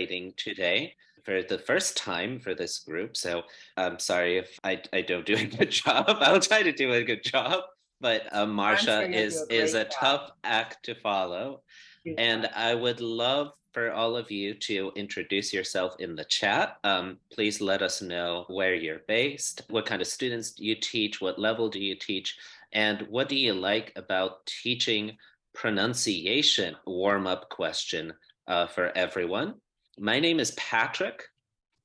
moderating today for the first time for this group. So I'm sorry if I don't do a good job. I'll try to do a good job. But I'm sure Marsha you'll do a is great a job. tough act to follow. And Yeah. I would love for all of you to introduce yourself in the chat. Please let us know where you're based, what kind of students do you teach, what level do you teach, and what do you like about teaching pronunciation? Warm-up question for everyone. My name is Patryk,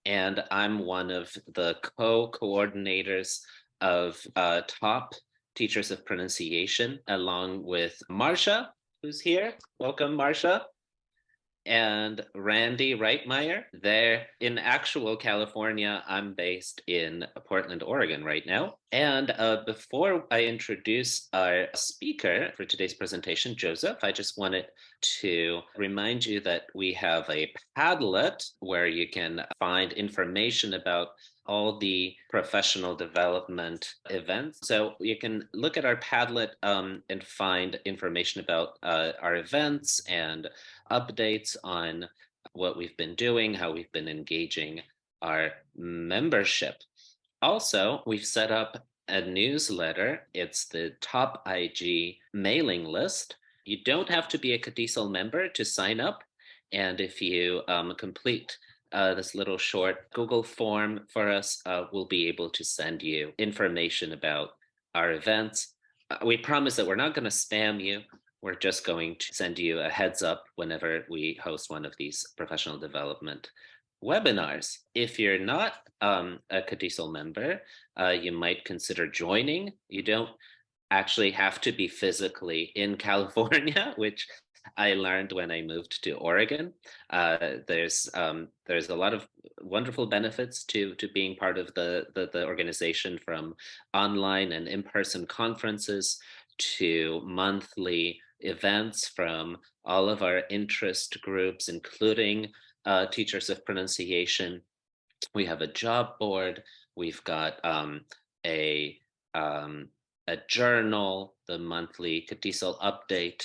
and I'm one of the co-coordinators of top teachers of pronunciation, along with Marsha, who's here. Welcome, Marsha, and Randy Reitmeyer. They're in actual California. I'm based in Portland, Oregon right now. And before I introduce our speaker for today's presentation, Joseph, I just wanted to remind you that we have a Padlet where you can find information about all the professional development events. So you can look at our Padlet and find information about our events and updates on what we've been doing, how we've been engaging our membership. Also, we've set up a newsletter. It's the Top IG mailing list. You don't have to be a Cadisol member to sign up. And if you complete this little short Google form for us, we'll be able to send you information about our events. We promise that we're not going to spam you. We're just going to send you a heads up whenever we host one of these professional development webinars. If you're not a Cadisol member, you might consider joining. You don't actually have to be physically in California, which I learned when I moved to Oregon. There's a lot of wonderful benefits to being part of the organization, from online and in-person conferences to monthly events from all of our interest groups, including teachers of pronunciation. We have a job board. We've got a um, a journal, the monthly Cadisol update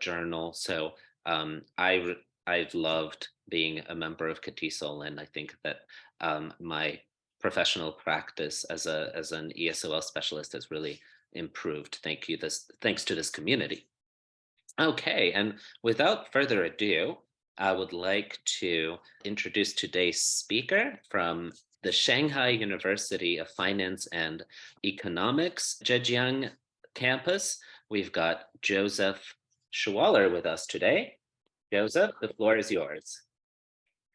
journal. So I've loved being a member of Cadisol, and I think that my professional practice as an ESOL specialist has really improved. Thanks to this community. Okay, and without further ado, I would like to introduce today's speaker from the Shanghai University of Finance and Economics, Zhejiang campus. We've got Joseph Schwaller with us today. Joseph, the floor is yours.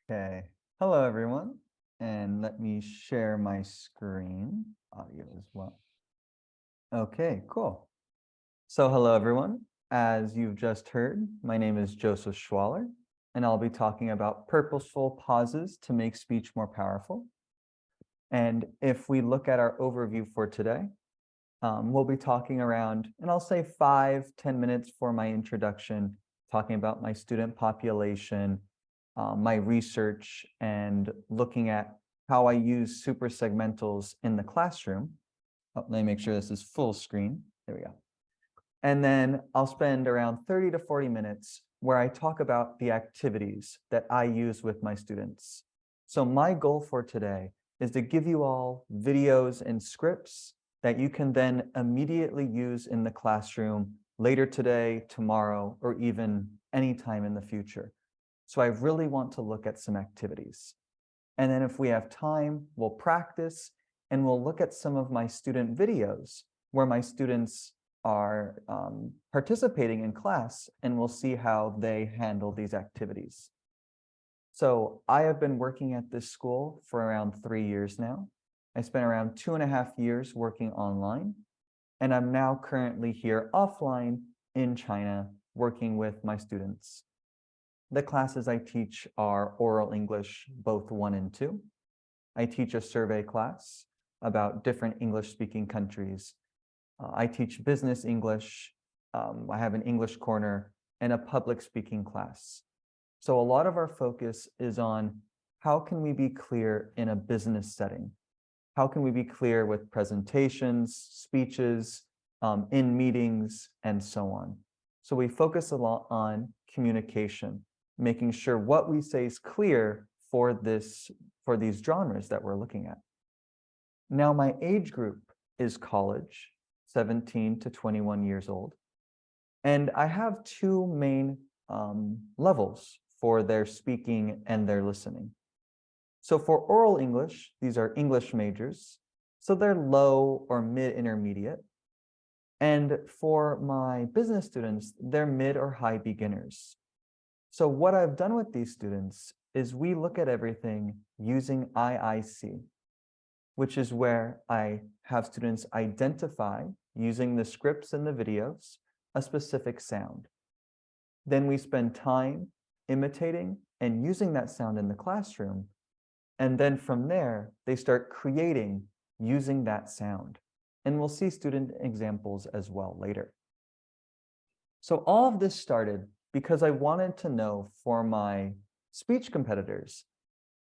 Okay, hello everyone, and let me share my screen, audio as well. Okay, cool. So hello everyone. As you've just heard, my name is Joseph Schwaller, and I'll be talking about purposeful pauses to make speech more powerful. And if we look at our overview for today, we'll be talking around, and I'll say 5-10 minutes for my introduction, talking about my student population, my research, and looking at how I use super segmentals in the classroom. Oh, let me make sure this is full screen. There we go. And then I'll spend around 30 to 40 minutes where I talk about the activities that I use with my students. So my goal for today is to give you all videos and scripts that you can then immediately use in the classroom later today, tomorrow, or even anytime in the future. So I really want to look at some activities. And then if we have time, we'll practice and we'll look at some of my student videos where my students are participating in class, and we'll see how they handle these activities. So I have been working at this school for around 3 years now. I spent around 2.5 years working online, and I'm now currently here offline in China working with my students. The classes I teach are oral English, both 1 and 2. I teach a survey class about different English-speaking countries. I teach business English. I have an English corner and a public speaking class. So a lot of our focus is on how can we be clear in a business setting? How can we be clear with presentations, speeches, in meetings, and so on? So we focus a lot on communication. making sure what we say is clear for these genres that we're looking at. Now, my age group is college, 17 to 21 years old. And I have two main levels for their speaking and their listening. So for oral English, these are English majors. So they're low or mid-intermediate. And for my business students, they're mid or high beginners. So what I've done with these students is we look at everything using IIC, which is where I have students identify, using the scripts and the videos, a specific sound. Then we spend time imitating and using that sound in the classroom. And then from there, they start creating using that sound. And we'll see student examples as well later. So all of this started because I wanted to know for my speech competitors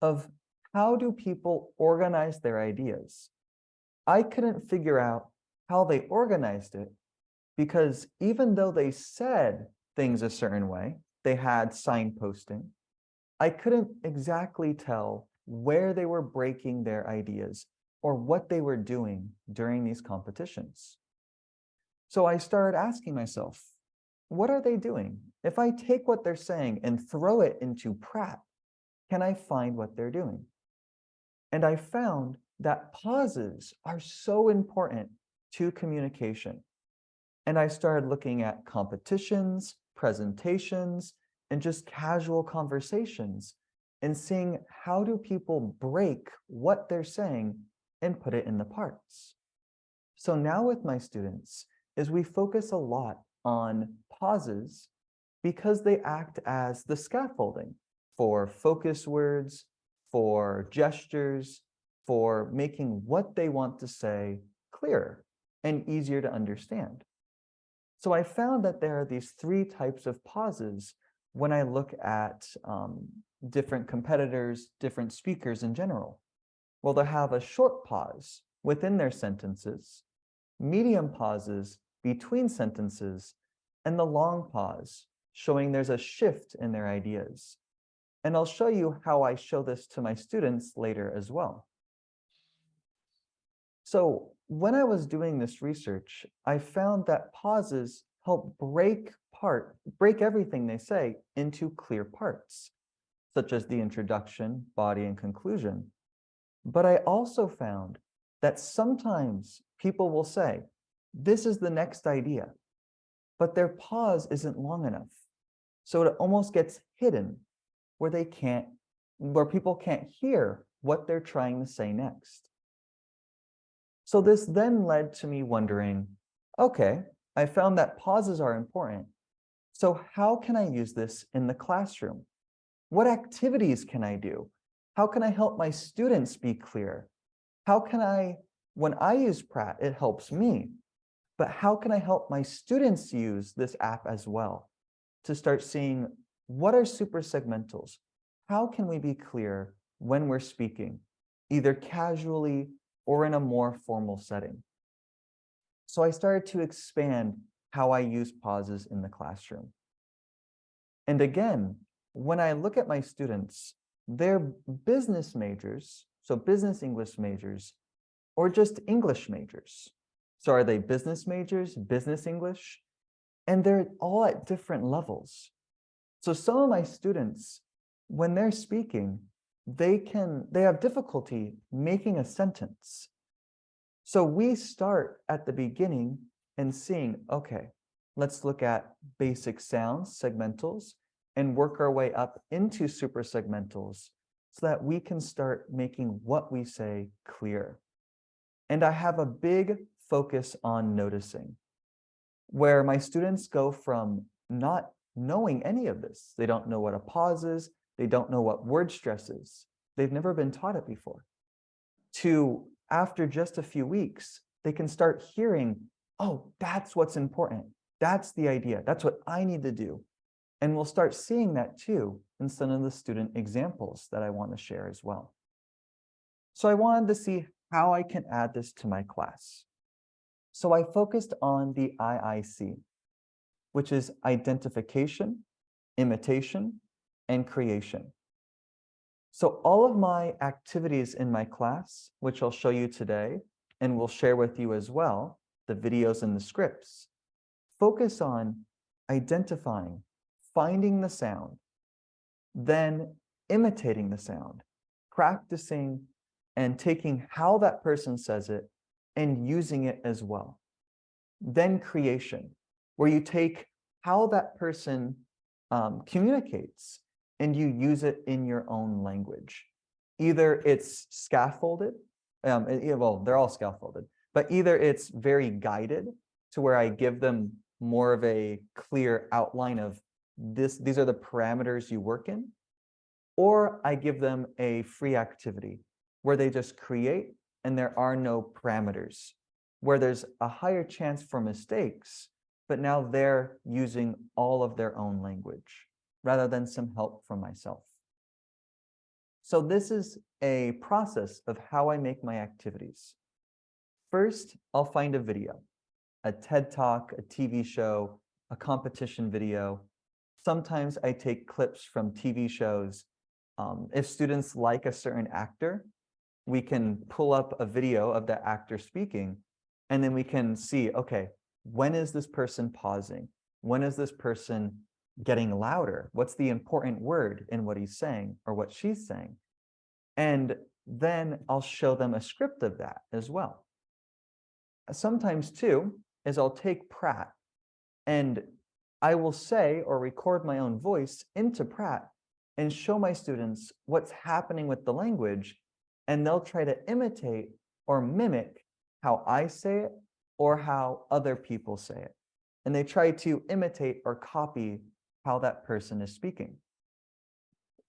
of how do people organize their ideas? I couldn't figure out how they organized it because even though they said things a certain way, they had signposting, I couldn't exactly tell where they were breaking their ideas or what they were doing during these competitions. So I started asking myself, what are they doing? If I take what they're saying and throw it into Praat, can I find what they're doing? And I found that pauses are so important to communication. And I started looking at competitions, presentations, and just casual conversations and seeing how do people break what they're saying and put it in the parts. So now with my students is we focus a lot on pauses because they act as the scaffolding for focus words, for gestures, for making what they want to say clearer and easier to understand. So I found that there are these three types of pauses when I look at different competitors, different speakers in general. Well, they'll have a short pause within their sentences, medium pauses between sentences, and the long pause, showing there's a shift in their ideas. And I'll show you how I show this to my students later as well. So when I was doing this research, I found that pauses help break everything they say into clear parts, such as the introduction, body, and conclusion. But I also found that sometimes people will say, this is the next idea, but their pause isn't long enough. So it almost gets hidden where people can't hear what they're trying to say next. So this then led to me wondering, okay, I found that pauses are important. So how can I use this in the classroom? What activities can I do? How can I help my students be clear? When I use Praat, it helps me, but how can I help my students use this app as well to start seeing what are super segmentals? How can we be clear when we're speaking, either casually or in a more formal setting? So I started to expand how I use pauses in the classroom. And again, when I look at my students, they're business majors, so business English majors, or just English majors. So are they business majors, business English? And they're all at different levels. So some of my students, when they're speaking, they have difficulty making a sentence. So we start at the beginning and seeing, okay, let's look at basic sounds, segmentals, and work our way up into super segmentals so that we can start making what we say clear. And I have a big focus on noticing, where my students go from not knowing any of this. They don't know what a pause is. They don't know what word stress is. They've never been taught it before. To after just a few weeks, they can start hearing, oh, that's what's important. That's the idea. That's what I need to do. And we'll start seeing that too in some of the student examples that I want to share as well. So I wanted to see how I can add this to my class. So I focused on the IIC, which is identification, imitation, and creation. So all of my activities in my class, which I'll show you today, and we'll share with you as well, the videos and the scripts, focus on identifying, finding the sound, then imitating the sound, practicing and taking how that person says it and using it as well. Then creation, where you take how that person communicates and you use it in your own language. Either it's scaffolded, well, they're all scaffolded, but either it's very guided to where I give them more of a clear outline of these are the parameters you work in, or I give them a free activity where they just create and there are no parameters, where there's a higher chance for mistakes, but now they're using all of their own language rather than some help from myself. So this is a process of how I make my activities. First, I'll find a video, a TED Talk, a TV show, a competition video. Sometimes I take clips from TV shows. If students like a certain actor, we can pull up a video of that actor speaking, and then we can see, okay, when is this person pausing? When is this person getting louder? What's the important word in what he's saying or what she's saying? And then I'll show them a script of that as well. Sometimes too, is I'll take Praat and I will say or record my own voice into Praat and show my students what's happening with the language, and they'll try to imitate or mimic how I say it or how other people say it. And they try to imitate or copy how that person is speaking.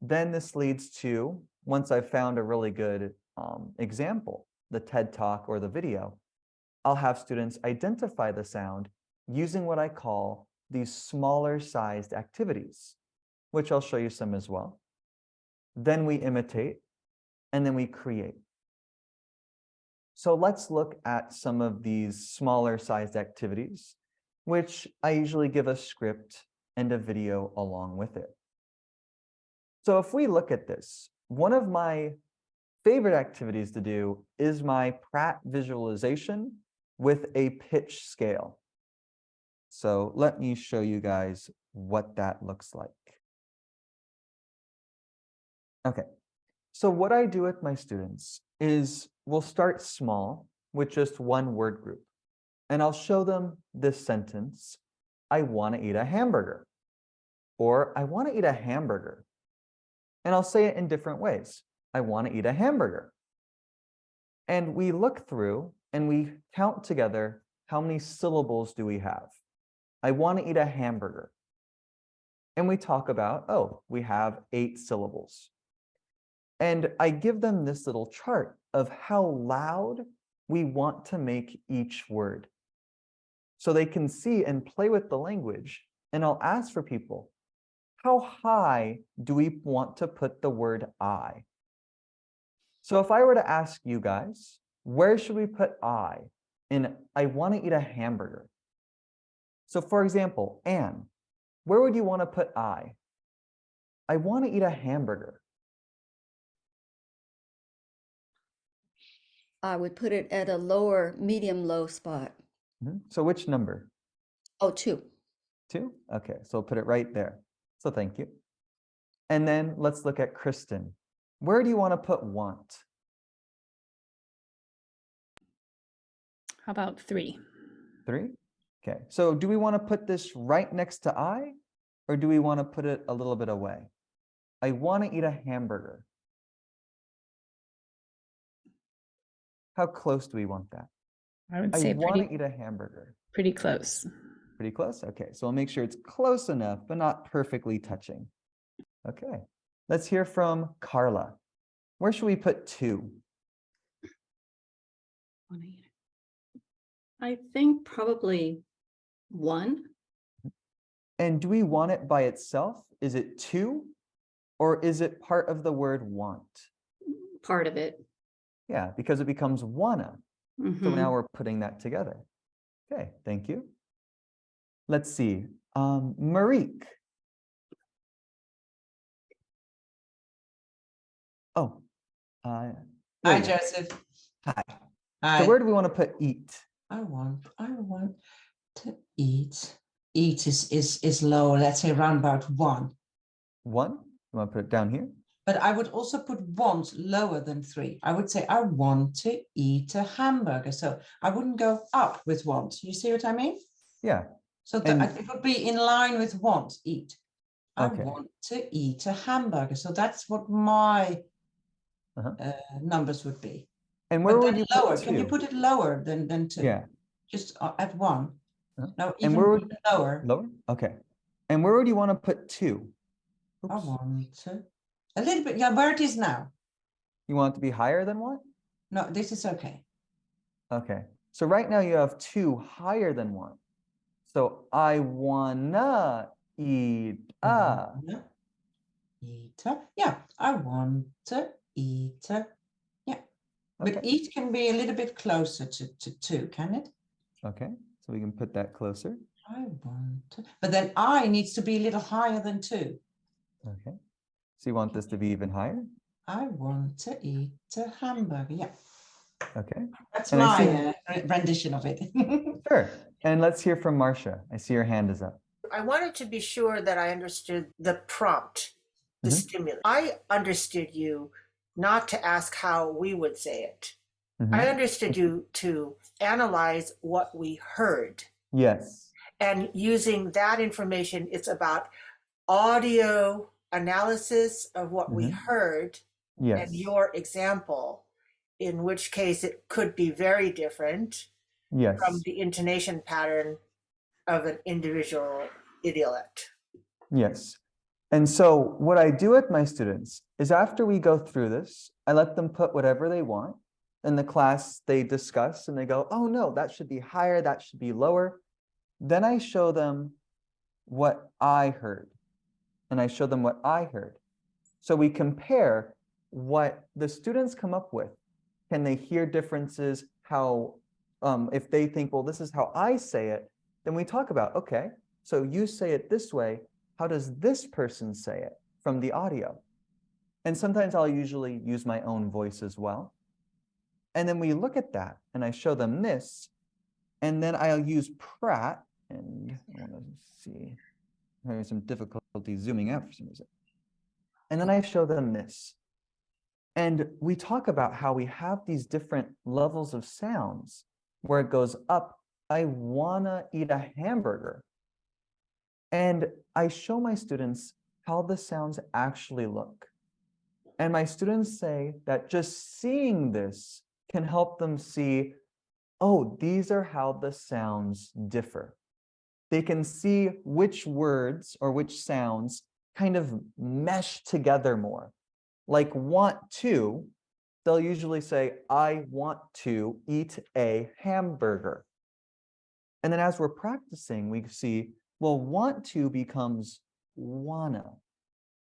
Then this leads to, once I've found a really good example, the TED Talk or the video, I'll have students identify the sound using what I call these smaller sized activities, which I'll show you some as well. Then we imitate, and then we create. So let's look at some of these smaller sized activities, which I usually give a script and a video along with it. So if we look at this, one of my favorite activities to do is my Praat visualization with a pitch scale. So let me show you guys what that looks like. Okay, so what I do with my students is we'll start small with just one word group, and I'll show them this sentence: I want to eat a hamburger, or I want to eat a hamburger. And I'll say it in different ways. I want to eat a hamburger. And we look through and we count together, how many syllables do we have? I want to eat a hamburger. And we talk about, oh, we have 8 syllables. And I give them this little chart of how loud we want to make each word, so they can see and play with the language. And I'll ask for people, how high do we want to put the word I? So if I were to ask you guys, where should we put I in I want to eat a hamburger? So for example, Anne, where would you want to put I? I want to eat a hamburger. I would put it at a lower, medium-low spot. So which number? Oh, 2. 2? Okay, so I'll put it right there. So thank you. And then let's look at Kristen. Where do you want to put want? How about 3? 3? Okay, so do we want to put this right next to I, or do we want to put it a little bit away? I want to eat a hamburger. How close do we want that? I would say I want to eat a hamburger. pretty close. Pretty close? Okay, so I'll make sure it's close enough, but not perfectly touching. Okay, let's hear from Carla. Where should we put 2? I think probably 1. And do we want it by itself? Is it 2? Or is it part of the word want? Part of it. Yeah, because it becomes wanna. So Mhm. now we're putting that together. Okay, thank you. Let's see. Marique. There Hi, you go. Joseph. Hi. Hi. So where do we want to put eat? I want to eat. Eat is low. Let's say around about 1. 1? You want to put it down here? But I would also put want lower than 3. I would say I want to eat a hamburger. So I wouldn't go up with want. You see what I mean? Yeah. So it would be in line with want, eat. Okay. I want to eat a hamburger. So that's what my numbers would be. And where But would then you lower? put Can you 2? put it lower than 2? Yeah. Just at 1. No, And even where would lower. lower? Okay. And where would you want to put 2? I Oops. want to a little bit. Yeah, where it is now. You want it to be higher than 1? No, this is okay. Okay. So right now you have 2 higher than 1. So I wanna eat Eat. Yeah, I want to eat. Yeah. But Okay. eat can be a little bit closer to 2, can it? Okay. So we can put that closer. I want to, but then I needs to be a little higher than 2. Okay. So you want this to be even higher? I want to eat a hamburger. Yeah. Okay. That's And my rendition of it. Sure. And let's hear from Marcia. I see your hand is up. I wanted to be sure that I understood the prompt, the stimulus. I understood you not to ask how we would say it. I understood you to analyze what we heard. Yes. And using that information, it's about audio analysis of what we heard Yes. and your example, in which case it could be very different Yes. from the intonation pattern of an individual idiolect. Yes. And so what I do with my students is after we go through this, I let them put whatever they want. In the class, they discuss and they go, oh no, that should be higher, that should be lower. Then I show them what I heard. And I show them what I heard. So we compare what the students come up with. Can they hear differences? How, if they think, well, this is how I say it, then we talk about, okay, so you say it this way. How does this person say it from the audio? And sometimes I'll usually use my own voice as well. And then we look at that and I show them this, and then I'll use Praat, and I want to see, I'm having some difficulty zooming out for some reason. And then I show them this. And we talk about how we have these different levels of sounds where it goes up, I wanna eat a hamburger. And I show my students how the sounds actually look. And my students say that just seeing this can help them see, oh, these are how the sounds differ. They can see which words or which sounds kind of mesh together more. Like want to, they'll usually say, I want to eat a hamburger. And then as we're practicing, we see, well, want to becomes wanna.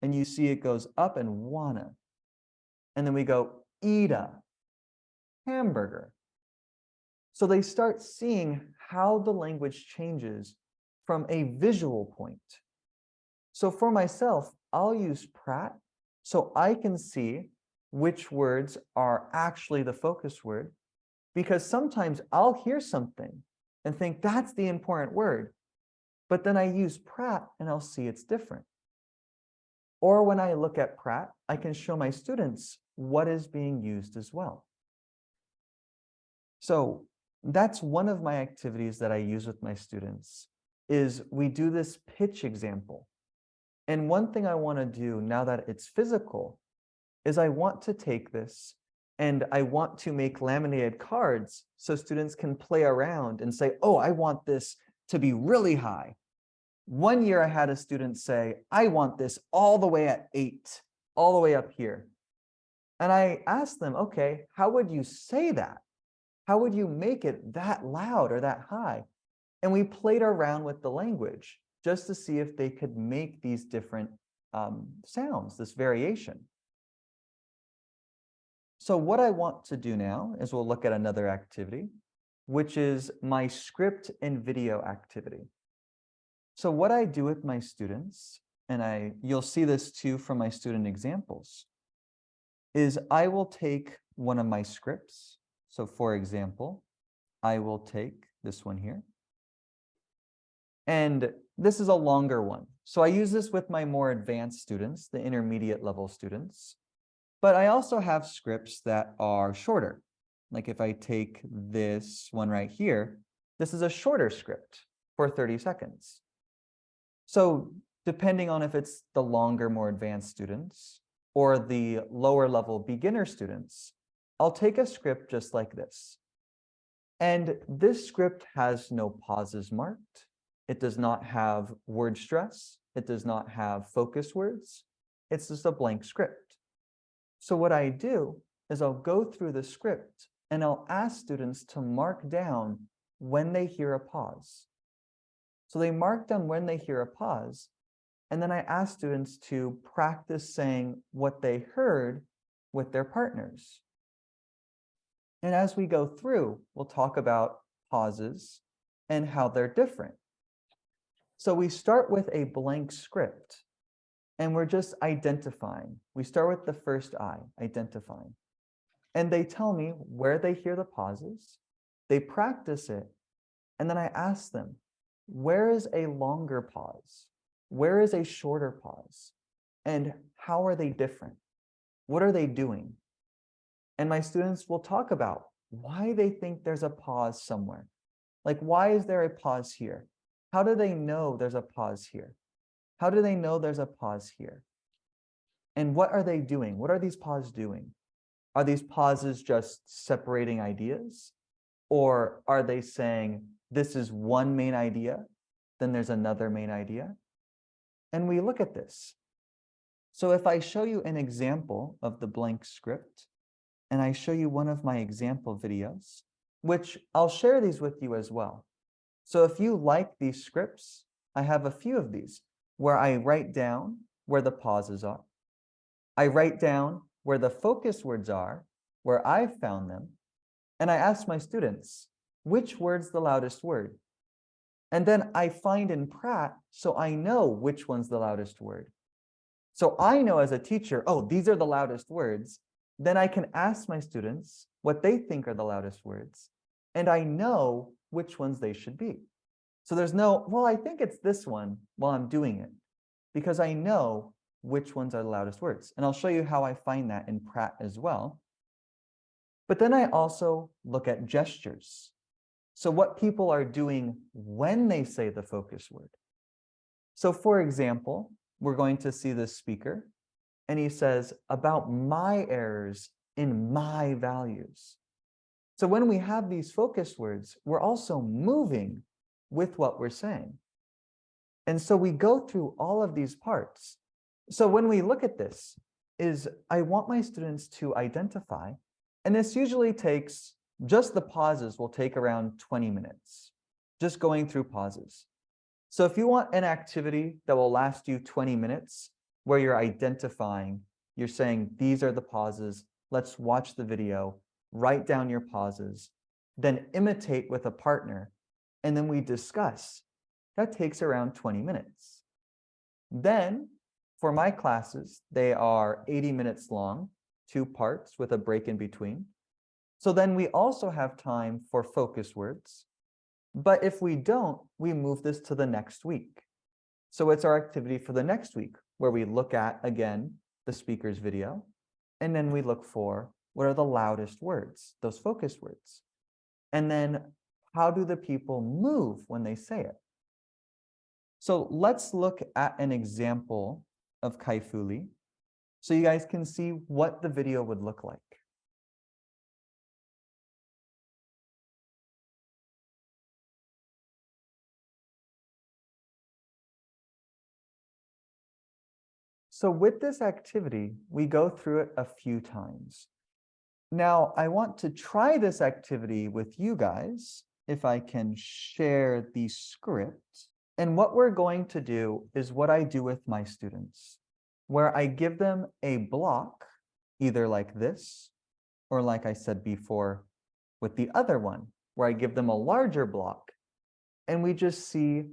And you see it goes up and wanna. And then we go, eat a hamburger. So they start seeing how the language changes from a visual point. So for myself, I'll use Praat so I can see which words are actually the focus word, because sometimes I'll hear something and think that's the important word, but then I use Praat and I'll see it's different. Or when I look at Praat, I can show my students what is being used as well. So that's one of my activities that I use with my students, is we do this pitch example. And one thing I want to do now that it's physical is I want to take this and I want to make laminated cards so students can play around and say, oh, I want this to be really high. One year I had a student say, I want this all the way at 8, all the way up here. And I asked them, okay, how would you say that? How would you make it that loud or that high? And we played around with the language just to see if they could make these different sounds, this variation. So what I want to do now is we'll look at another activity, which is my script and video activity. So what I do with my students, and you'll see this too from my student examples, is I will take one of my scripts. So for example, I will take this one here. And this is a longer one. So I use this with my more advanced students, the intermediate level students. But I also have scripts that are shorter. Like if I take this one right here, this is a shorter script for 30 seconds. So depending on if it's the longer, more advanced students or the lower level beginner students, I'll take a script just like this. And this script has no pauses marked. It does not have word stress. It does not have focus words. It's just a blank script. So what I do is I'll go through the script and I'll ask students to mark down when they hear a pause. So they mark down when they hear a pause, and then I ask students to practice saying what they heard with their partners. And as we go through, we'll talk about pauses and how they're different. So we start with a blank script and we're just identifying. We start with the first I, identifying. And they tell me where they hear the pauses, they practice it, and then I ask them, where is a longer pause? Where is a shorter pause? And how are they different? What are they doing? And my students will talk about why they think there's a pause somewhere. Like, why is there a pause here? How do they know there's a pause here? How do they know there's a pause here? And what are they doing? What are these pauses doing? Are these pauses just separating ideas? Or are they saying, this is one main idea, then there's another main idea? And we look at this. So if I show you an example of the blank script, and I show you one of my example videos, which I'll share these with you as well. So if you like these scripts, I have a few of these where I write down where the pauses are. I write down where the focus words are, where I've found them. And I ask my students, which word's the loudest word? And then I find in Praat, so I know which one's the loudest word. So I know as a teacher, oh, these are the loudest words. Then I can ask my students what they think are the loudest words. And I know which ones they should be. So there's no, well, I think it's this one while I'm doing it, because I know which ones are the loudest words. And I'll show you how I find that in Praat as well. But then I also look at gestures. So what people are doing when they say the focus word. So for example, we're going to see this speaker, and he says, about my errors in my values. So when we have these focus words, we're also moving with what we're saying. And so we go through all of these parts. So when we look at this, is I want my students to identify, and this usually takes, just the pauses will take around 20 minutes, just going through pauses. So if you want an activity that will last you 20 minutes, where you're identifying, you're saying, these are the pauses, let's watch the video, write down your pauses, then imitate with a partner, and then we discuss. That takes around 20 minutes. Then for my classes, they are 80 minutes long, 2 parts with a break in between. So then we also have time for focus words. But if we don't, we move this to the next week. So it's our activity for the next week, where we look at, again, the speaker's video, and then we look for what are the loudest words, those focus words. And then how do the people move when they say it? So let's look at an example of Kaifuli so you guys can see what the video would look like. So with this activity, we go through it a few times. Now, I want to try this activity with you guys, if I can share the script. And what we're going to do is what I do with my students, where I give them a block, either like this, or like I said before, with the other one, where I give them a larger block, and we just see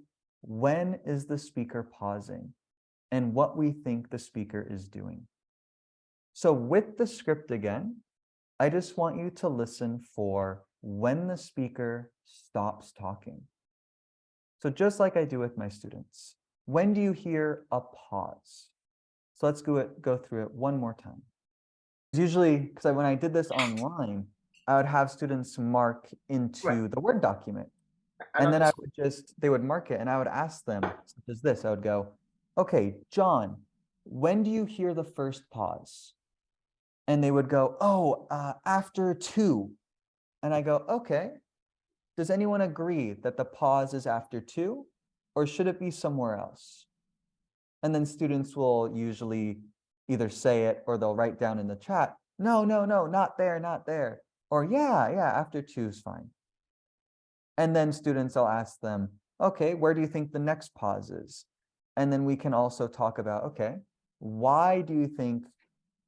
when is the speaker pausing and what we think the speaker is doing. So with the script again, I just want you to listen for when the speaker stops talking. So just like I do with my students, when do you hear a pause? So let's go through it one more time. Usually, because when I did this online, I would have students mark into the Word document. And then they would mark it and I would ask them, such as this, I would go, okay, John, when do you hear the first pause? And they would go, oh, after 2. And I go, okay, does anyone agree that the pause is after 2? Or should it be somewhere else? And then students will usually either say it or they'll write down in the chat, no, not there, not there. Or yeah, after 2 is fine. And then students, I'll ask them, okay, where do you think the next pause is? And then we can also talk about, okay, why do you think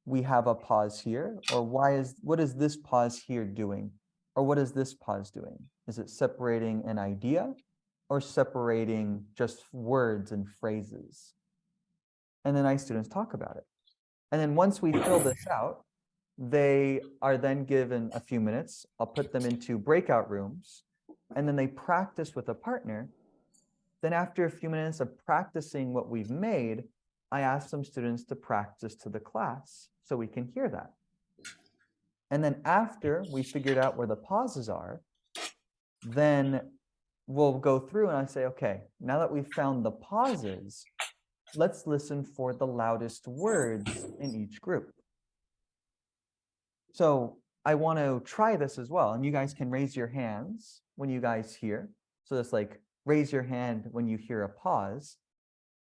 we have a pause here? Or what is this pause here doing? Or what is this pause doing? Is it separating an idea or separating just words and phrases? And then students talk about it. And then once we fill this out, they are then given a few minutes. I'll put them into breakout rooms and then they practice with a partner. Then after a few minutes of practicing what we've made, I ask some students to practice to the class so we can hear that. And then after we figured out where the pauses are, then we'll go through and I say, okay, now that we've found the pauses, let's listen for the loudest words in each group. So I want to try this as well. And you guys can raise your hands when you guys hear. So it's like, raise your hand when you hear a pause,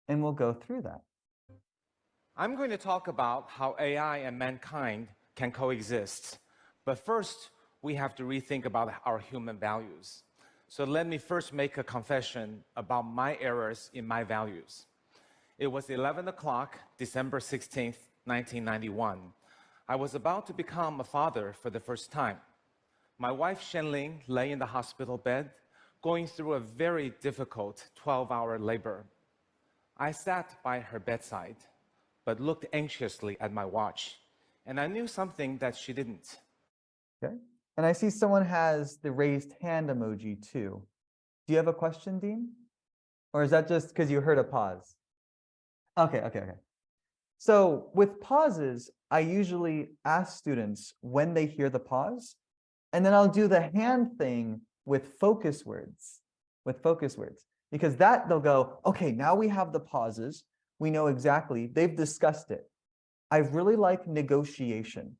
and we'll go through that. I'm going to talk about how AI and mankind can coexist. But first, we have to rethink about our human values. So let me first make a confession about my errors in my values. It was 11 o'clock, December 16th, 1991. I was about to become a father for the first time. My wife, Shenling, lay in the hospital bed, going through a very difficult 12-hour labor. I sat by her bedside, but looked anxiously at my watch, and I knew something that she didn't. Okay. And I see someone has the raised hand emoji too. Do you have a question, Dean? Or is that just because you heard a pause? Okay. So with pauses, I usually ask students when they hear the pause, and then I'll do the hand thing with focus words, because that they'll go, okay, now we have the pauses. We know exactly, they've discussed it. I really like negotiation,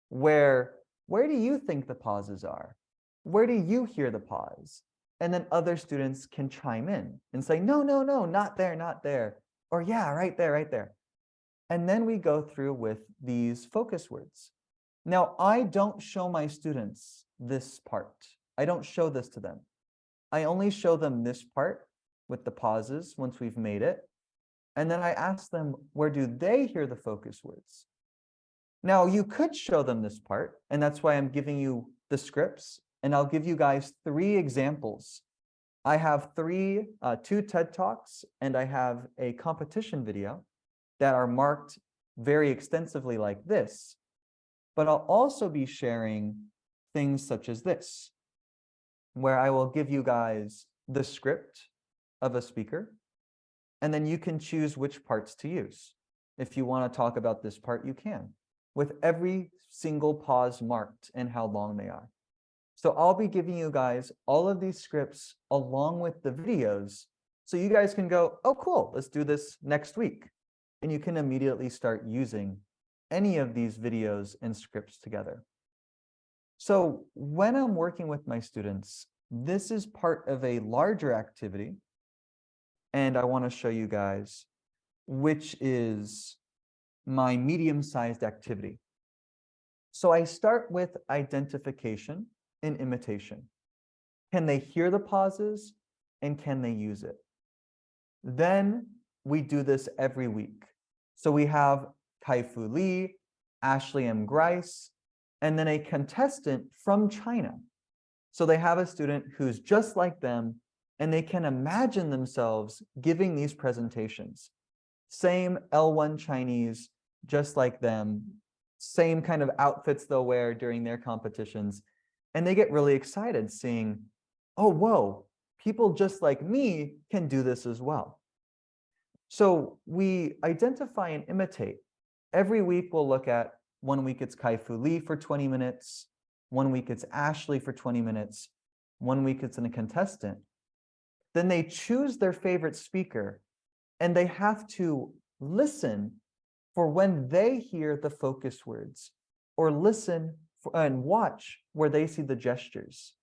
where do you think the pauses are? Where do you hear the pause? And then other students can chime in and say, no, not there. Or yeah, right there. And then we go through with these focus words. Now, I don't show my students this part. I don't show this to them. I only show them this part with the pauses once we've made it. And then I ask them, where do they hear the focus words? Now, you could show them this part, and that's why I'm giving you the scripts, and I'll give you guys 3 examples. I have 2 TED Talks, and I have a competition video that are marked very extensively like this. But I'll also be sharing things such as this, where I will give you guys the script of a speaker, and then you can choose which parts to use. If you want to talk about this part, you can, with every single pause marked and how long they are. So I'll be giving you guys all of these scripts along with the videos, so you guys can go, oh, cool, let's do this next week. And you can immediately start using any of these videos and scripts together. So when I'm working with my students, this is part of a larger activity. And I want to show you guys, which is my medium-sized activity. So I start with identification and imitation. Can they hear the pauses and can they use it? Then we do this every week. So we have Kai-Fu Lee, Ashley M. Grice, and then a contestant from China. So they have a student who's just like them, and they can imagine themselves giving these presentations. Same L1 Chinese, just like them, same kind of outfits they'll wear during their competitions. And they get really excited seeing, oh, whoa, people just like me can do this as well. So we identify and imitate. Every week we'll look at, 1 week it's Kai-Fu Lee for 20 minutes, 1 week it's Ashley for 20 minutes, 1 week it's a contestant. Then they choose their favorite speaker and they have to listen for when they hear the focus words, or listen and watch where they see the gestures.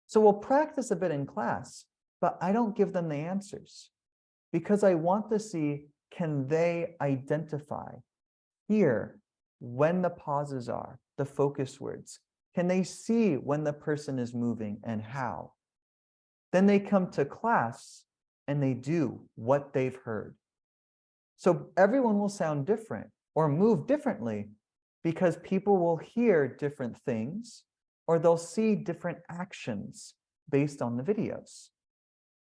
So we'll practice a bit in class, but I don't give them the answers because I want to see, can they identify, hear when the pauses are, the focus words? Can they see when the person is moving and how? Then they come to class and they do what they've heard. So everyone will sound different or move differently because people will hear different things or they'll see different actions based on the videos.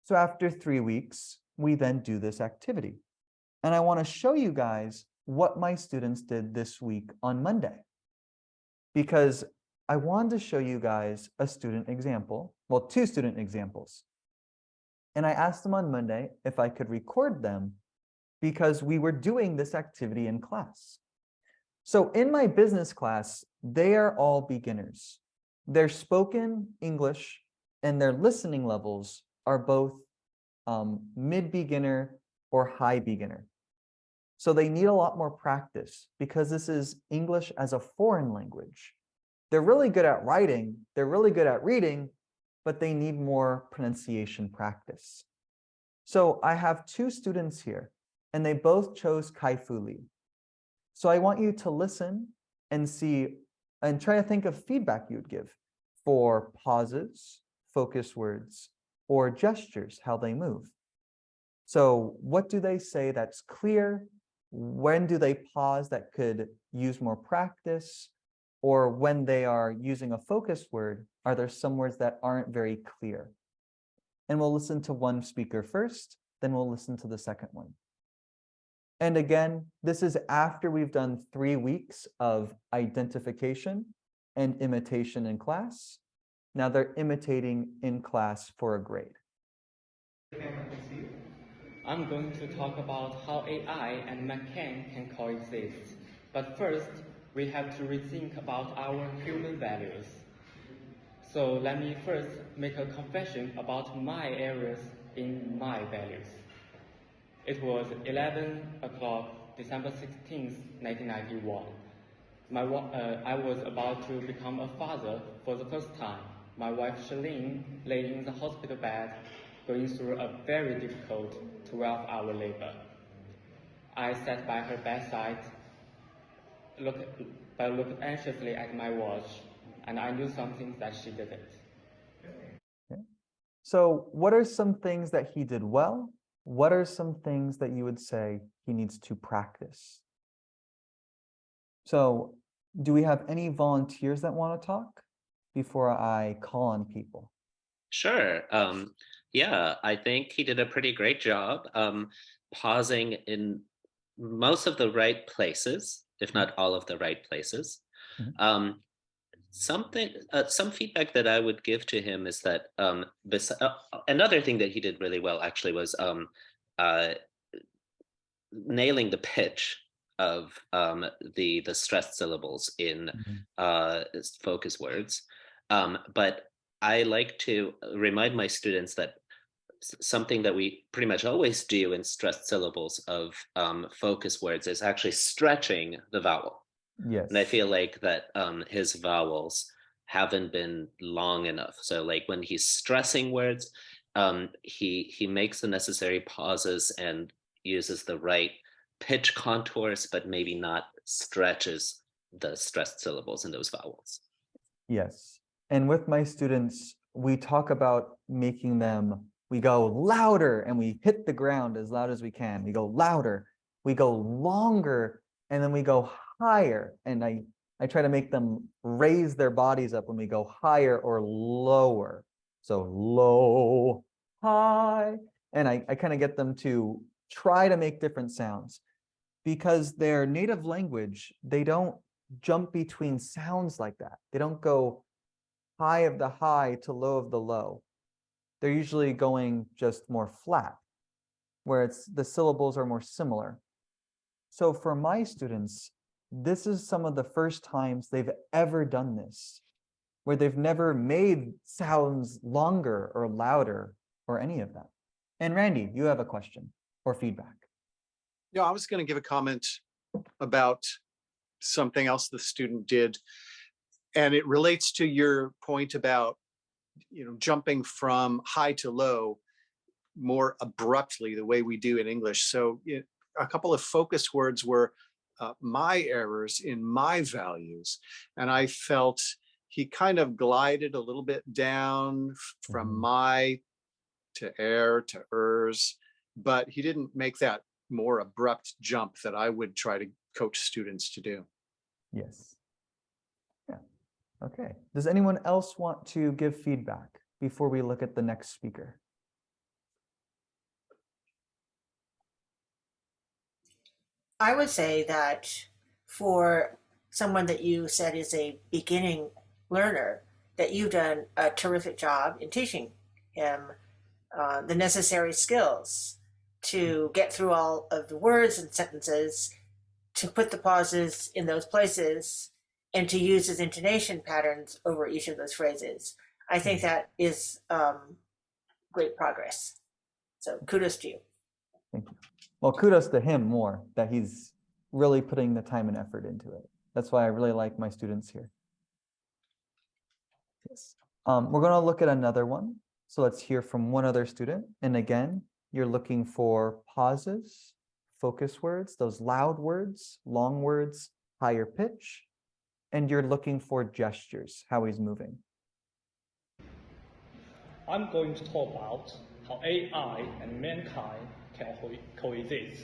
So after 3 weeks, we then do this activity. And I want to show you guys what my students did this week on Monday, because I wanted to show you guys a student example, well, 2 student examples. And I asked them on Monday if I could record them because we were doing this activity in class. So in my business class, they are all beginners. Their spoken English and their listening levels are both mid-beginner or high beginner. So they need a lot more practice because this is English as a foreign language. They're really good at writing, they're really good at reading, but they need more pronunciation practice. So I have 2 students here, and they both chose Kai-Fu Lee. So I want you to listen and see, and try to think of feedback you would give for pauses, focus words, or gestures, how they move. So what do they say that's clear? When do they pause that could use more practice? Or when they are using a focus word, are there some words that aren't very clear? And we'll listen to one speaker first, then we'll listen to the second one. And again, this is after we've done 3 weeks of identification and imitation in class. Now they're imitating in class for a grade. I'm going to talk about how AI and mankind can coexist. But first, we have to rethink about our human values. So let me first make a confession about my areas in my values. It was 11 o'clock, December 16th, 1991. I was about to become a father for the first time. My wife Shalene lay in the hospital bed, going through a very difficult 12-hour labor. I sat by her bedside, looked anxiously at my watch, and I knew something that she didn't. Okay. So what are some things that he did well? What are some things that you would say he needs to practice? So do we have any volunteers that want to talk before I call on people? Sure. Yeah, I think he did a pretty great job pausing in most of the right places, if not all of the right places. Mhm. Some feedback that I would give to him is that another thing that he did really well actually was nailing the pitch of the stressed syllables in focus words. But I like to remind my students that something that we pretty much always do in stressed syllables of focus words is actually stretching the vowel. Yes. And I feel like that his vowels haven't been long enough. So like when he's stressing words, he makes the necessary pauses and uses the right pitch contours, but maybe not stretches the stressed syllables in those vowels. Yes. And with my students, we talk about making them, we go louder and we hit the ground as loud as we can. We go louder, we go longer, and then we go higher. And I try to make them raise their bodies up when we go higher or lower. So low, high. And I kind of get them to try to make different sounds because their native language, they don't jump between sounds like that. They don't go high of the high to low of the low. They're usually going just more flat, where the syllables are more similar. So for my students, this is some of the first times they've ever done this, where they've never made sounds longer or louder or any of that. And Randy, you have a question or feedback. Yeah, I was going to give a comment about something else the student did. And it relates to your point about, jumping from high to low more abruptly, the way we do in English. So a couple of focus words were my errors in my values. And I felt he kind of glided a little bit down from my to er to ers, but he didn't make that more abrupt jump that I would try to coach students to do. Yes. Yeah. Okay. Does anyone else want to give feedback before we look at the next speaker? I would say that for someone that you said is a beginning learner, that you've done a terrific job in teaching him the necessary skills to get through all of the words and sentences, to put the pauses in those places, and to use his intonation patterns over each of those phrases. I think that is great progress. So kudos to you. Thank you. Well, kudos to him more, that he's really putting the time and effort into it. That's why I really like my students here. Yes. We're going to look at another one. So let's hear from one other student. And again, you're looking for pauses, focus words, those loud words, long words, higher pitch, and you're looking for gestures, how he's moving. I'm going to talk about how AI and mankind can coexist.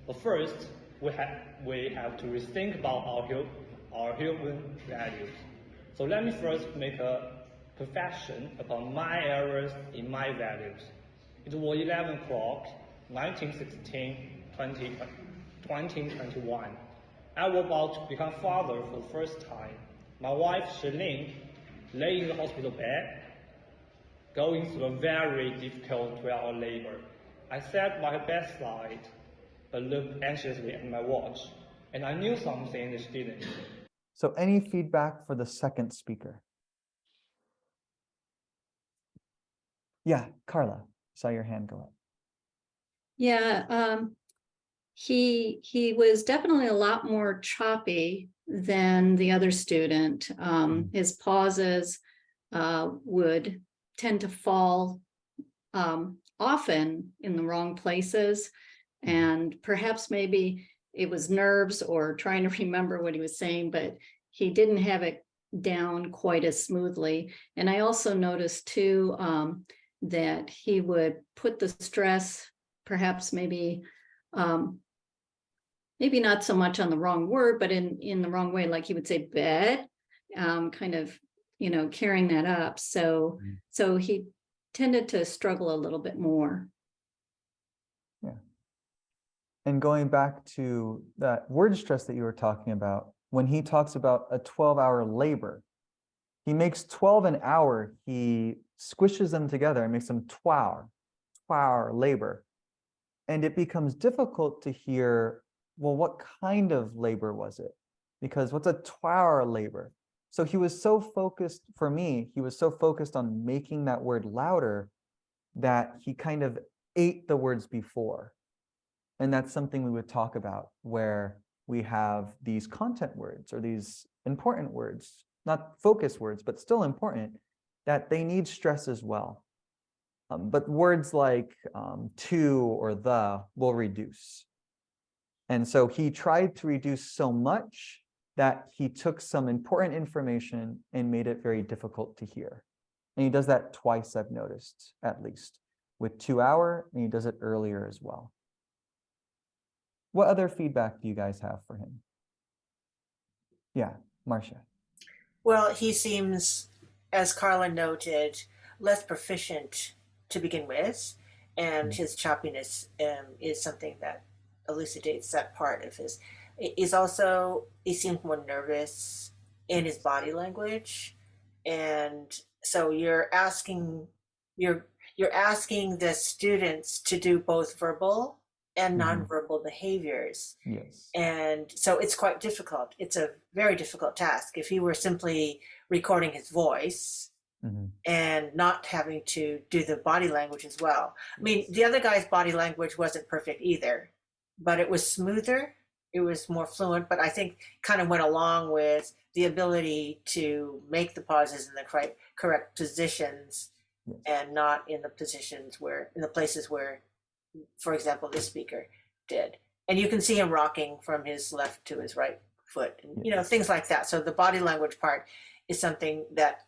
But first, we have to rethink about our human values. So let me first make a confession about my errors in my values. It was 11 o'clock, 1916, 2021. I was about to become father for the first time. My wife, Shalin, lay in the hospital bed, going through a very difficult 12-hour labor. I sat by her bedside, but looked anxiously at my watch, and I knew something that she didn't. So any feedback for the second speaker? Yeah, Carla, saw your hand go up. Yeah, he was definitely a lot more choppy than the other student. His pauses would tend to fall often in the wrong places, and perhaps maybe it was nerves or trying to remember what he was saying, but he didn't have it down quite as smoothly. And I also noticed too that he would put the stress, perhaps maybe not so much on the wrong word, but in the wrong way, like he would say bed, kind of, carrying that up. So he tended to struggle a little bit more. Yeah. And going back to that word stress that you were talking about, when he talks about a 12-hour labor, he makes 12 an hour, he squishes them together and makes them 12-hour labor. And it becomes difficult to hear, well, what kind of labor was it? Because what's a 12-hour labor? So he was so focused, for me, he was so focused on making that word louder that he kind of ate the words before. And that's something we would talk about, where we have these content words or these important words, not focus words, but still important, that they need stress as well. But words like to or the will reduce. And so he tried to reduce so much that he took some important information and made it very difficult to hear. And he does that twice, I've noticed, at least, with 2-hour, and he does it earlier as well. What other feedback do you guys have for him? Yeah, Marcia. Well, he seems, as Carla noted, less proficient to begin with, and his choppiness is something that elucidates that part of his. is also, he seemed more nervous in his body language. And so you're asking the students to do both verbal and nonverbal behaviors. Yes. And so it's quite difficult. It's a very difficult task. If he were simply recording his voice and not having to do the body language as well. I mean, the other guy's body language wasn't perfect either, but it was smoother. It was more fluent, but I think kind of went along with the ability to make the pauses in the correct positions and not in the positions where, in the places where, for example, this speaker did. And you can see him rocking from his left to his right foot, and, you know, things like that. So the body language part is something that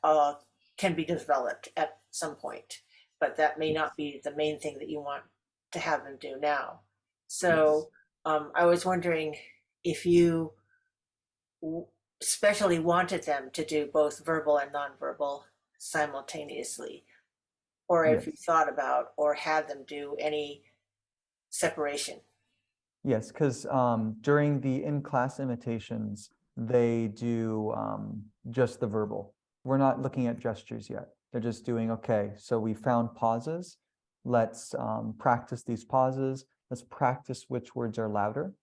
can be developed at some point, but that may not be the main thing that you want to have them do now. So I was wondering if you especially wanted them to do both verbal and nonverbal simultaneously, or if you thought about or had them do any separation. Yes, because during the in-class imitations, they do just the verbal. We're not looking at gestures yet. They're just doing, okay, so we found pauses. Let's practice these pauses. Let's practice which words are louder.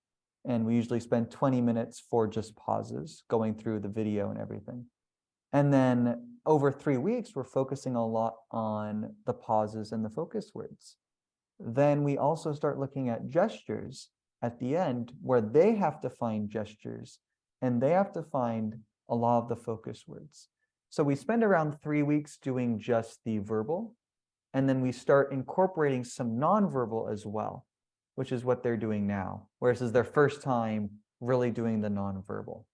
And we usually spend 20 minutes for just pauses, going through the video and everything. And then over 3 weeks, we're focusing a lot on the pauses and the focus words. Then we also start looking at gestures at the end, where they have to find gestures and they have to find a lot of the focus words. So we spend around 3 weeks doing just the verbal, and then we start incorporating some nonverbal as well, which is what they're doing now, whereas this is their first time really doing the nonverbal.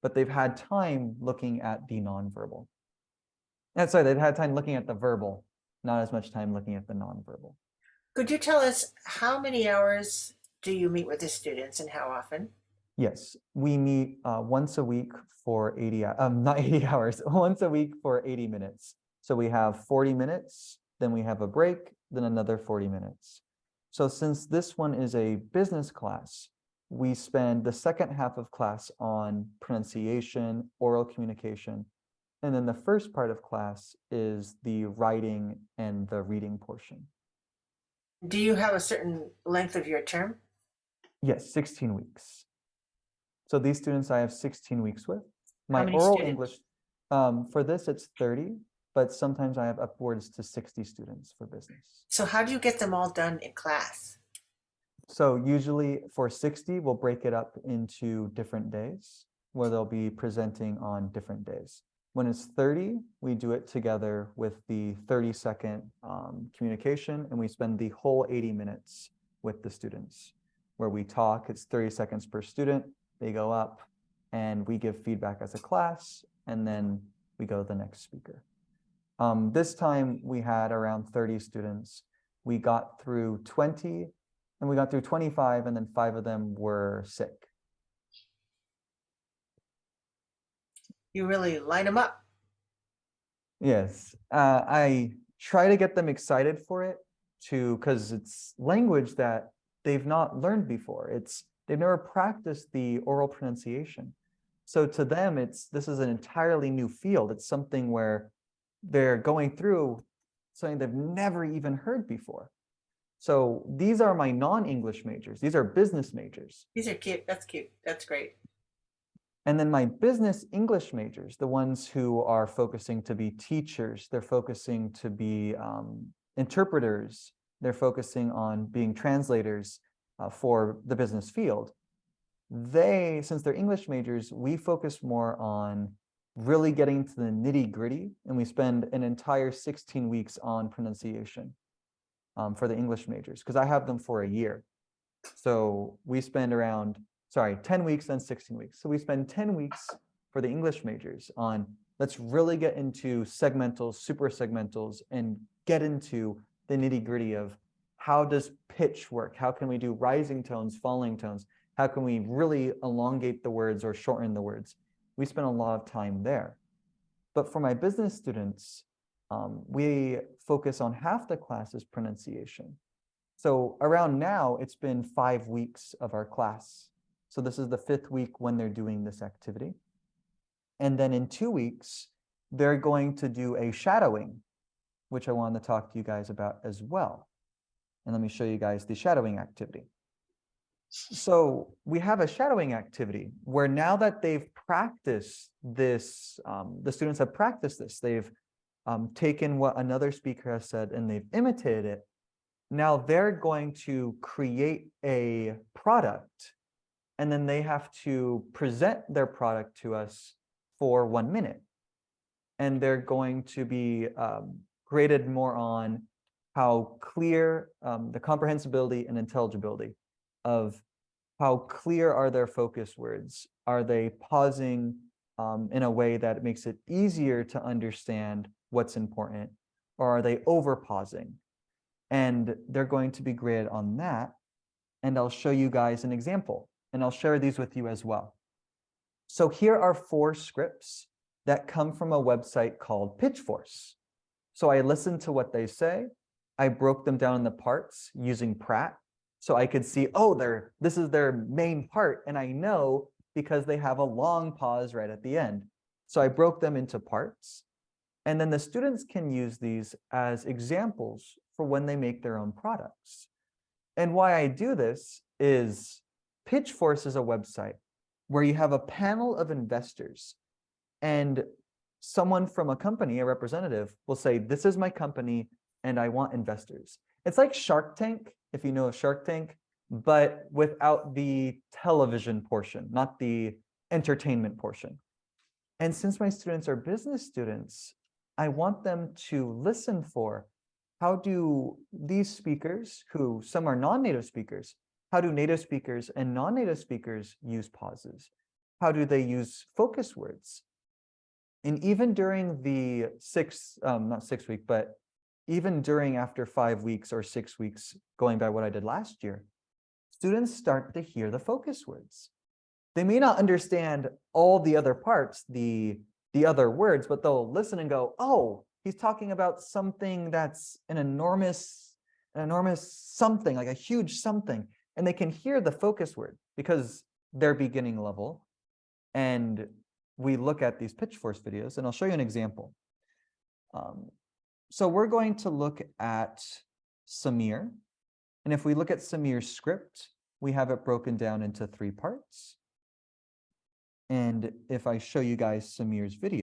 But they've had time looking at the nonverbal. And sorry, they've had time looking at the verbal, not as much time looking at the nonverbal. Could you tell us how many hours do you meet with the students and how often? Yes, we meet once a week for 80, not 80 hours, once a week for 80 minutes. So we have 40 minutes, then we have a break, then another 40 minutes. So since this one is a business class, we spend the second half of class on pronunciation, oral communication, and then the first part of class is the writing and the reading portion. Do you have a certain length of your term? Yes, 16 weeks. So these students I have 16 weeks with. My many oral students? English, for this it's 30, but sometimes I have upwards to 60 students for business. So how do you get them all done in class? So usually for 60, we'll break it up into different days where they'll be presenting on different days. When it's 30, we do it together with the 30-second communication, and we spend the whole 80 minutes with the students where we talk. It's 30 seconds per student. They go up and we give feedback as a class, and then we go to the next speaker. This time we had around 30 students. We got through 20 and we got through 25, and then 5 of them were sick. You really line them up. Yes, I try to get them excited for it too, because it's language that they've not learned before. They've never practiced the oral pronunciation. So to them, this is an entirely new field. It's something where they're going through something they've never even heard before. So these are my non-English majors. These are business majors. These are cute. That's cute. That's great. And then my business English majors, the ones who are focusing to be teachers, they're focusing to be interpreters, they're focusing on being translators for the business field. Since they're English majors, we focus more on really getting to the nitty-gritty, and we spend an entire 16 weeks on pronunciation for the English majors, because I have them for a year. So we spend 10 weeks, then 16 weeks. So we spend 10 weeks for the English majors on, let's really get into segmentals, super segmentals, and get into the nitty-gritty of how does pitch work? How can we do rising tones, falling tones? How can we really elongate the words or shorten the words? We spend a lot of time there. But for my business students, we focus on half the class is pronunciation. So around now, it's been 5 weeks of our class. So this is the 5th week when they're doing this activity. And then in 2 weeks, they're going to do a shadowing, which I wanted to talk to you guys about as well. And let me show you guys the shadowing activity. So we have a shadowing activity where now that they've practiced this, the students have practiced this, they've taken what another speaker has said and they've imitated it. Now they're going to create a product, and then they have to present their product to us for 1 minute. And they're going to be graded more on how clear the comprehensibility and intelligibility of how clear are their focus words. Are they pausing in a way that makes it easier to understand what's important, or are they over pausing? And they're going to be graded on that. And I'll show you guys an example, and I'll share these with you as well. So here are 4 scripts that come from a website called Pitchforce. So I listened to what they say. I broke them down into parts using Praat. So I could see, oh, this is their main part. And I know because they have a long pause right at the end. So I broke them into parts. And then the students can use these as examples for when they make their own products. And why I do this is Pitchforce is a website where you have a panel of investors, and someone from a company, a representative, will say, this is my company and I want investors. It's like Shark Tank, if you know of Shark Tank, but without the television portion, not the entertainment portion. And since my students are business students, I want them to listen for how do these speakers, who some are non-native speakers, how do native speakers and non-native speakers use pauses? How do they use focus words? And even during the not 6 week, but even during after 5 weeks or 6 weeks, going by what I did last year, students start to hear the focus words. They may not understand all the other parts, the other words, but they'll listen and go, oh, he's talking about something that's an enormous something, like a huge something. And they can hear the focus word because they're beginning level. And we look at these Pitchforce videos, and I'll show you an example. So we're going to look at Samir. And if we look at Samir's script, we have it broken down into 3 parts. And if I show you guys Samir's video,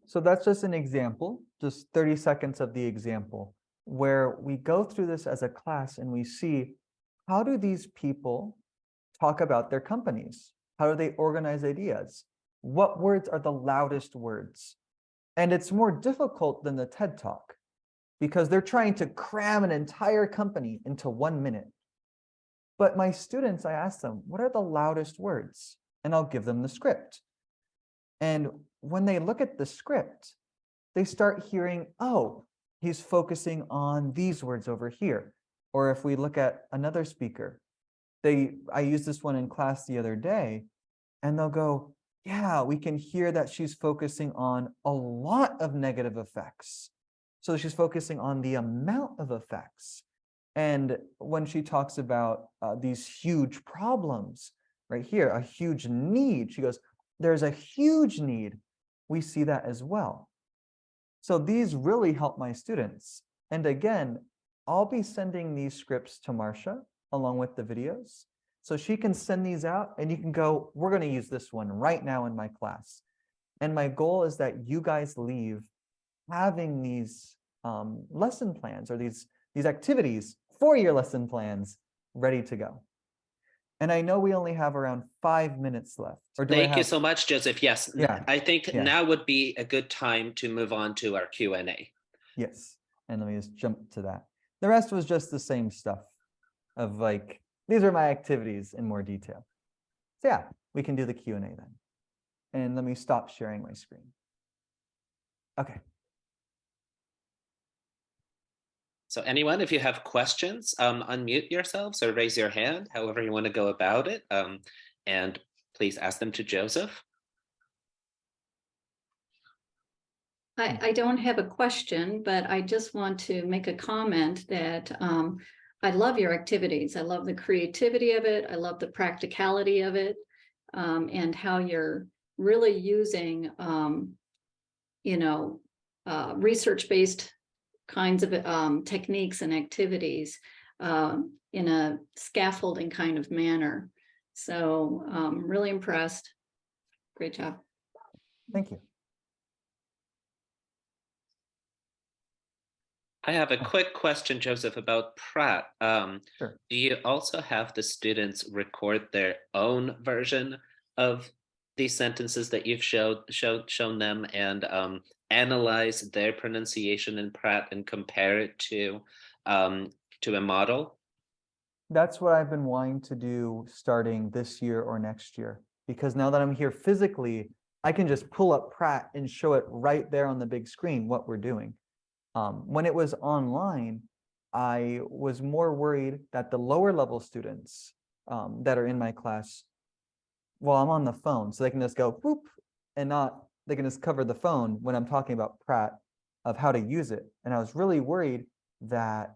so that's just an example, just 30 seconds of the example, where we go through this as a class and we see, how do these people talk about their companies? How do they organize ideas? What words are the loudest words? And it's more difficult than the TED Talk because they're trying to cram an entire company into 1 minute. But my students, I ask them, what are the loudest words? And I'll give them the script. And when they look at the script, they start hearing, oh, he's focusing on these words over here. Or if we look at another speaker, I used this one in class the other day, and they'll go, yeah, we can hear that she's focusing on a lot of negative effects. So she's focusing on the amount of effects. And when she talks about these huge problems right here, a huge need, she goes, there's a huge need. We see that as well. So these really help my students. And again, I'll be sending these scripts to Marcia along with the videos. So she can send these out and you can go, we're going to use this one right now in my class. And my goal is that you guys leave having these lesson plans or these activities for your lesson plans ready to go. And I know we only have around 5 minutes left. Or do Thank you so much, Joseph. Yes, yeah. I think now would be a good time to move on to our Q&A. Yes, and let me just jump to that. The rest was just the same stuff of like, these are my activities in more detail. So yeah, we can do the Q&A then. And let me stop sharing my screen. Okay. So anyone, if you have questions, unmute yourselves or raise your hand, however you want to go about it. And please ask them to Joseph. I don't have a question, but I just want to make a comment that I love your activities. I love the creativity of it. I love the practicality of it, and how you're really using, research-based kinds of techniques and activities in a scaffolding kind of manner. So really impressed. Great job. Thank you. I have a quick question, Joseph, about Praat. Sure. Do you also have the students record their own version of these sentences that you've shown them, and analyze their pronunciation in Praat and compare it to a model? That's what I've been wanting to do starting this year or next year, because now that I'm here physically, I can just pull up Praat and show it right there on the big screen what we're doing. When it was online, I was more worried that the lower level students that are in my class, well, I'm on the phone, so they can just go boop and they can just cover the phone when I'm talking about Praat of how to use it. And I was really worried that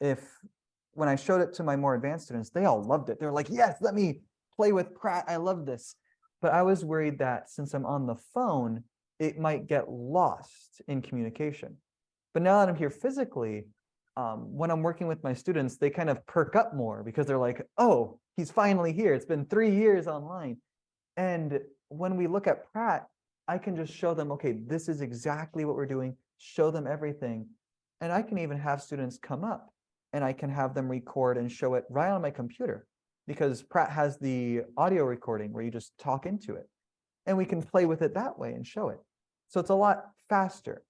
when I showed it to my more advanced students, they all loved it. They were like, yes, let me play with Praat. I love this. But I was worried that since I'm on the phone, it might get lost in communication. But now that I'm here physically, when I'm working with my students, they kind of perk up more because they're like, oh, he's finally here. It's been 3 years online. And when we look at Praat, I can just show them, okay, this is exactly what we're doing, show them everything. And I can even have students come up and I can have them record and show it right on my computer, because Praat has the audio recording where you just talk into it. And we can play with it that way and show it. So it's a lot faster.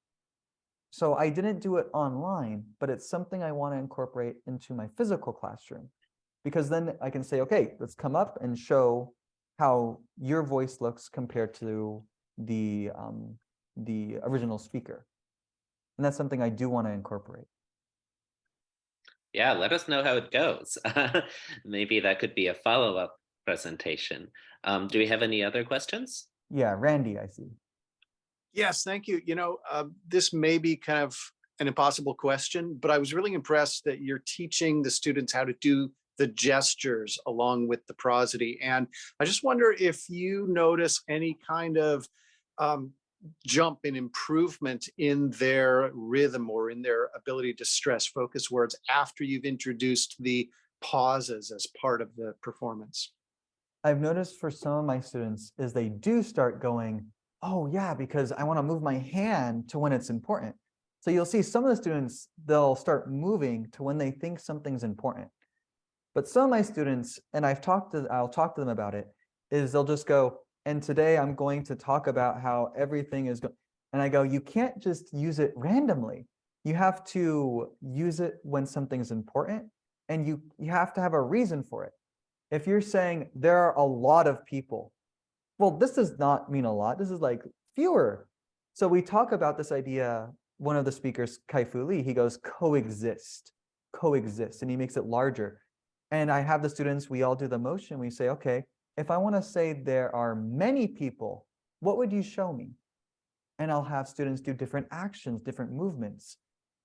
So I didn't do it online, but it's something I want to incorporate into my physical classroom, because then I can say, okay, let's come up and show how your voice looks compared to the original speaker. And that's something I do want to incorporate. Yeah, let us know how it goes. Maybe that could be a follow-up presentation. Do we have any other questions? Yeah, Randy, I see. Yes, thank you. This may be kind of an impossible question, but I was really impressed that you're teaching the students how to do the gestures along with the prosody. And I just wonder if you notice any kind of jump in improvement in their rhythm or in their ability to stress focus words after you've introduced the pauses as part of the performance. I've noticed for some of my students is they do start going, oh yeah, because I want to move my hand to when it's important. So you'll see some of the students, they'll start moving to when they think something's important. But some of my students, and I'll talk to them about it, is they'll just go, and today I'm going to talk about how everything is going. And I go, you can't just use it randomly. You have to use it when something's important, and you have to have a reason for it. If you're saying there are a lot of people, well, this does not mean a lot. This is like fewer. So we talk about this idea, one of the speakers, Kai-Fu Lee, he goes coexist, and he makes it larger. And I have the students, we all do the motion. We say, okay, if I want to say there are many people, what would you show me? And I'll have students do different actions, different movements.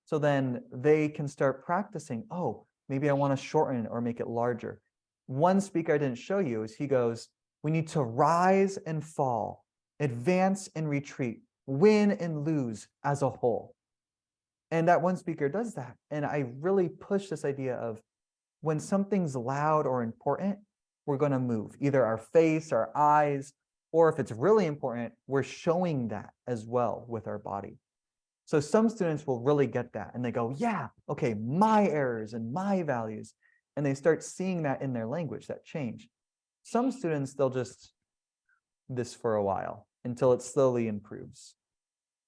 So then they can start practicing, oh, maybe I want to shorten or make it larger. One speaker I didn't show you is he goes, we need to rise and fall, advance and retreat, win and lose as a whole. And that one speaker does that. And I really push this idea of when something's loud or important, we're going to move either our face, our eyes, or if it's really important, we're showing that as well with our body. So some students will really get that and they go, yeah, okay, my errors and my values. And they start seeing that in their language, that change. Some students, they'll just this for a while until it slowly improves.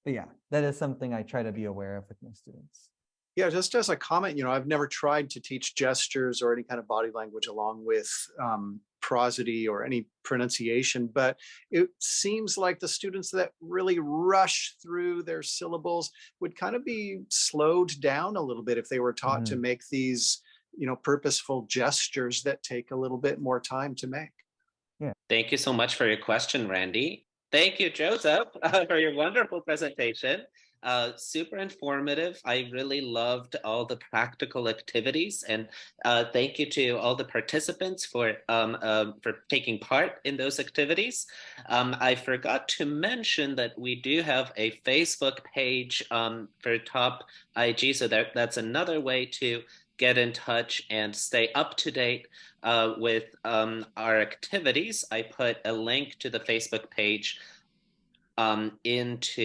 But yeah, that is something I try to be aware of with my students. Yeah, just as a comment, I've never tried to teach gestures or any kind of body language along with prosody or any pronunciation, but it seems like the students that really rush through their syllables would kind of be slowed down a little bit if they were taught to make these, purposeful gestures that take a little bit more time to make. Yeah. Thank you so much for your question, Randy. Thank you, Joseph, for your wonderful presentation. Super informative. I really loved all the practical activities, and thank you to all the participants for taking part in those activities. I forgot to mention that we do have a Facebook page for Top IG, so that's another way to get in touch and stay up to date with our activities. I put a link to the Facebook page into